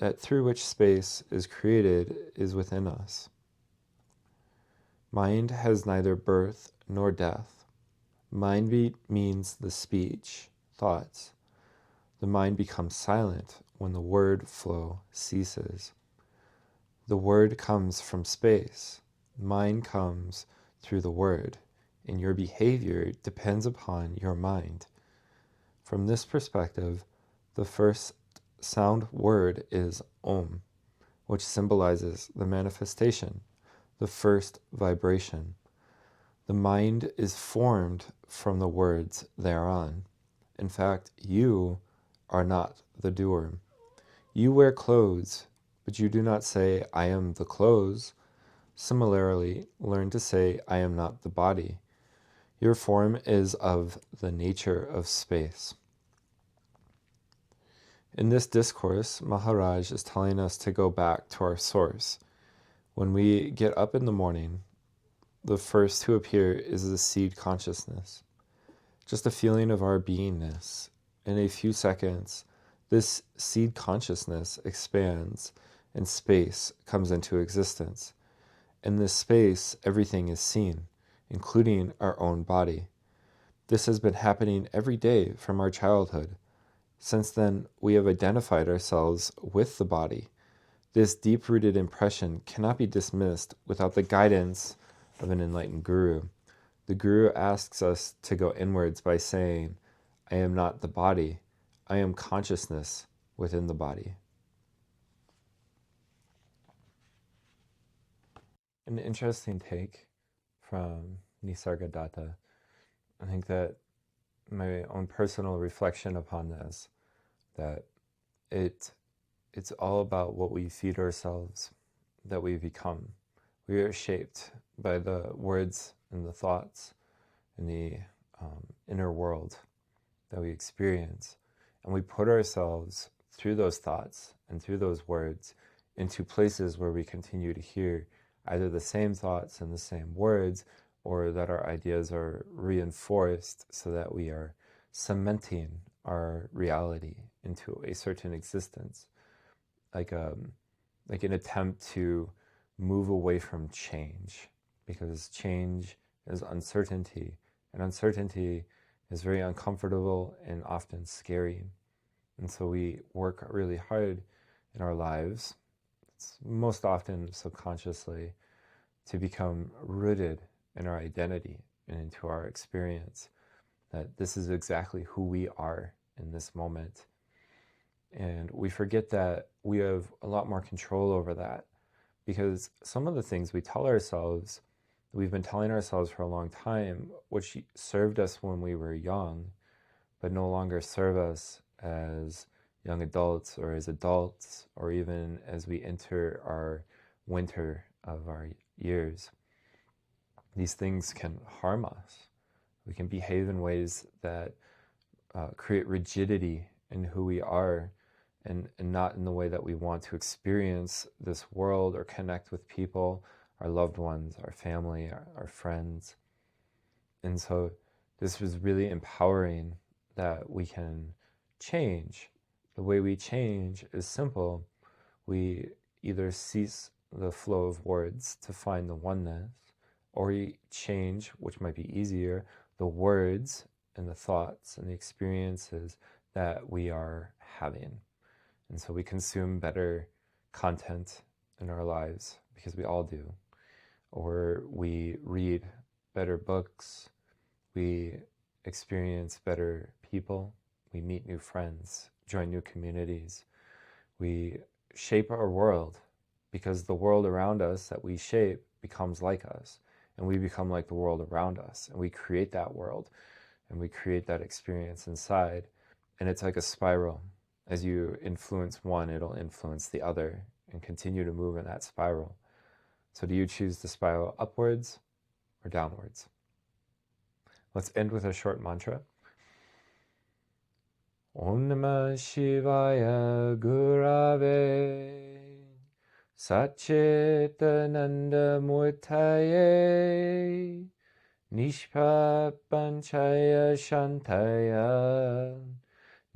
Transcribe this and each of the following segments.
that through which space is created is within us. Mind has neither birth nor death. Mind means the speech, thoughts. The mind becomes silent when the word flow ceases. The word comes from space. Mind comes through the word, and your behavior depends upon your mind. From this perspective, the first sound word is Om, which symbolizes the manifestation, the first vibration. The mind is formed from the words thereon. In fact, you are not the doer. You wear clothes, but you do not say, I am the clothes. Similarly, learn to say, I am not the body. Your form is of the nature of space. In this discourse, Maharaj is telling us to go back to our source. When we get up in the morning, the first to appear is the seed consciousness, just a feeling of our beingness. In a few seconds, this seed consciousness expands and space comes into existence. In this space, everything is seen, including our own body. This has been happening every day from our childhood. Since then, we have identified ourselves with the body. This deep-rooted impression cannot be dismissed without the guidance of an enlightened guru. The guru asks us to go inwards by saying, I am not the body. I am consciousness within the body. An interesting take from Nisargadatta. I think that my own personal reflection upon this, that it's all about what we feed ourselves, that we become. We are shaped by the words and the thoughts and the inner world that we experience. And we put ourselves through those thoughts and through those words into places where we continue to hear either the same thoughts and the same words, or that our ideas are reinforced so that we are cementing our reality into a certain existence, like an attempt to move away from change, because change is uncertainty, and uncertainty is very uncomfortable and often scary. And so we work really hard in our lives, most often subconsciously, to become rooted in our identity and into our experience, that this is exactly who we are in this moment. And we forget that we have a lot more control over that, because some of the things we tell ourselves, we've been telling ourselves for a long time, which served us when we were young, but no longer serve us as young adults or as adults, or even as we enter our winter of our years. These things can harm us. We can behave in ways that create rigidity in who we are, and not in the way that we want to experience this world or connect with people, our loved ones, our family, our friends. And so this was really empowering, that we can change. The way we change is simple. We either cease the flow of words to find the oneness, or we change, which might be easier, the words and the thoughts and the experiences that we are having. And so we consume better content in our lives, because we all do. Or we read better books, we experience better people, we meet new friends, join new communities. We shape our world, because the world around us that we shape becomes like us, and we become like the world around us, and we create that world, and we create that experience inside. And it's like a spiral. As you influence one, it'll influence the other, and continue to move in that spiral. So do you choose to spiral upwards or downwards? Let's end with a short mantra. Om Namah Shivaya Gurave Satchitananda Murtaye Nishpapanchaya Shantaya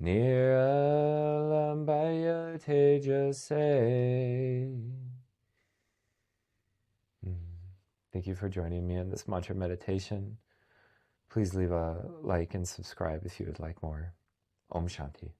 Niralambaya Tejase. Thank you for joining me in this mantra meditation. Please leave a like and subscribe if you would like more. Om Shanti.